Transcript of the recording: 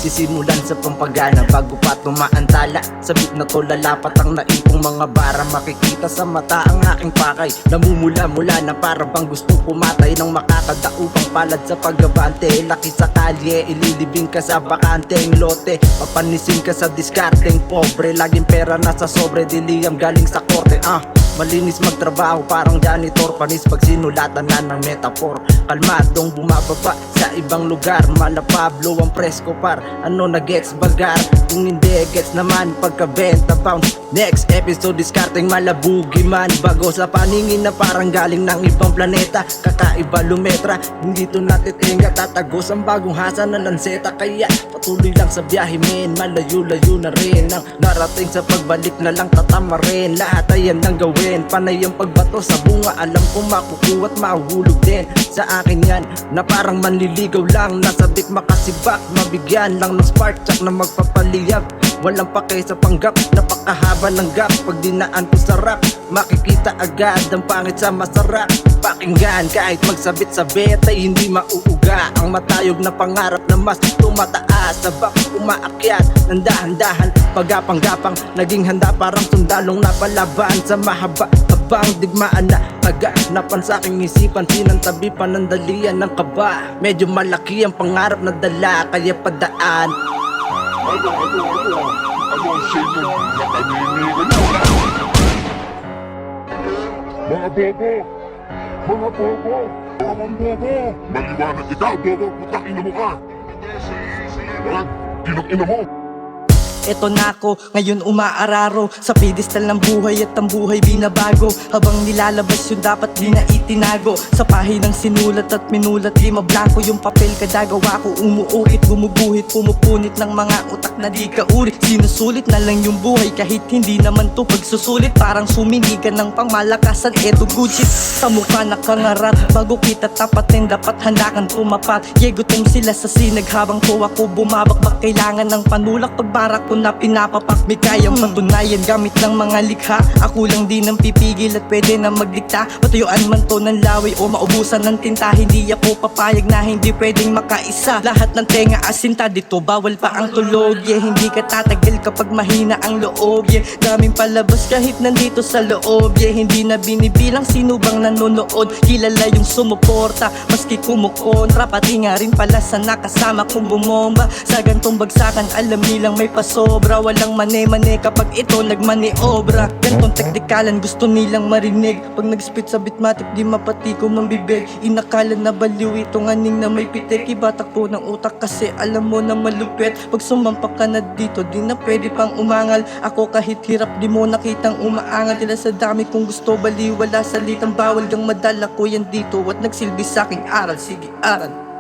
sisimulan sa pampagana bago pa tumaantala. Sabit na to lalapat ang naipong mga bara. Makikita sa mata ang aking pakay, namumula-mula na para bang gusto pumatay ng makakadaupang palad sa paggabante. Laki sa kalye, ililibing ka sa bakanteng lote, papanisin ka sa diskarteng pobre. Laging pera nasa sobre, diliyam galing sa korte. Malinis magtrabaho parang janitor, panis pag sinulatan na ng metaphor. Kalmadong bumababa sa ibang lugar, mala Pablo ang presko par. Ano na gets bagar? Kung hindi gets naman pagkabenta bounce. Next episode discarding malabugi man, bago sa paningin na parang galing ng ibang planeta. Kakaiba lumetra, hindi to natitinga, tatagos ang bagong hasa na lanseta. Kaya patuloy lang sa biyahe men, malayo-layo na rin ang narating. Sa pagbalik na lang tatama rin, lahat ayan ang gawin. Panay ang pagbato sa bunga, alam ko makukuha at mahuhulog din. Sa akin yan, na parang manliligaw lang, nasabik makasibak, mabigyan lang ng spark, tsak na magpapaliyab. Walang pake sa panggap, napakahaba ng gap. Pag dinaan ko sa rap, makikita agad ang pangit sa masarap. Pakinggan kahit magsabit-sabit ay hindi mauuga. Ang matayog na pangarap na mas tumataas, sabak umaakyat ng dahan-dahan, pagapang-gapang naging handa parang sundalong napalaban sa mahaba habang digmaan na aganapan sa aking isipan. Sinantabi panandalian ng kaba, medyo malaki ang pangarap na dala, kaya padaan. Ano ang sinyo na kaninigan mo? Mga bobo! Mga bobo! Mga bobo! Maliwanag ikaw, bobo! Putang ina mo ka! Mga ginang ina mo! Eto na ako, ngayon umaararo sa pedestal ng buhay at ang buhay binabago. Habang nilalabas yung dapat di na itinago, sa pahinang sinulat at minulat di mablangko yung papel. Kada gawa ko umuukit, gumuguhit, pumupunit ng mga utak na di kauri. Sinusulit na lang yung buhay kahit hindi naman to pagsusulit. Parang suminigan ng pangmalakasan, eto Gucci sa mukha nakangarap. Bago kita tapatin dapat handa kang tumapat. Gutom sila sa sinag habang tuwa ko bumabakbak. Kailangan ng panulak pagbarak na pinapapak, may kayang patunayan gamit ng mga likha. Ako lang din ang pipigil at pwede na magdikta. Patuyuan man to ng laway o maubusan ng tinta, hindi ako papayag na hindi pwedeng makaisa. Lahat ng tenga asinta, dito bawal pa ang tulog. Hindi ka tatagal kapag mahina ang loob. Daming palabas kahit nandito sa loob. Hindi na binibilang sino bang nanonood. Kilala yung sumuporta maski kumukontra, pati nga rin pala sa nakasama kong bumomba. Sa gantong bagsakan alam nilang may paso sobra, walang mane-mane kapag ito nagmaniobra. Gantong teknikalan gusto nilang marinig. Pag nag-spit sa bitmatic di mapatikom ang bibig. Inakala na baliw itong aning na may pitik. Ibatak po ng utak kasi alam mo na malupit. Pag sumampak ka na dito di na pwede pang umangal. Ako kahit hirap di mo nakitang umaangal. Tila sa dami kung gusto baliw, wala salitang bawal kang madala ko yan dito at nagsilbi sa aking aral. Sige aral.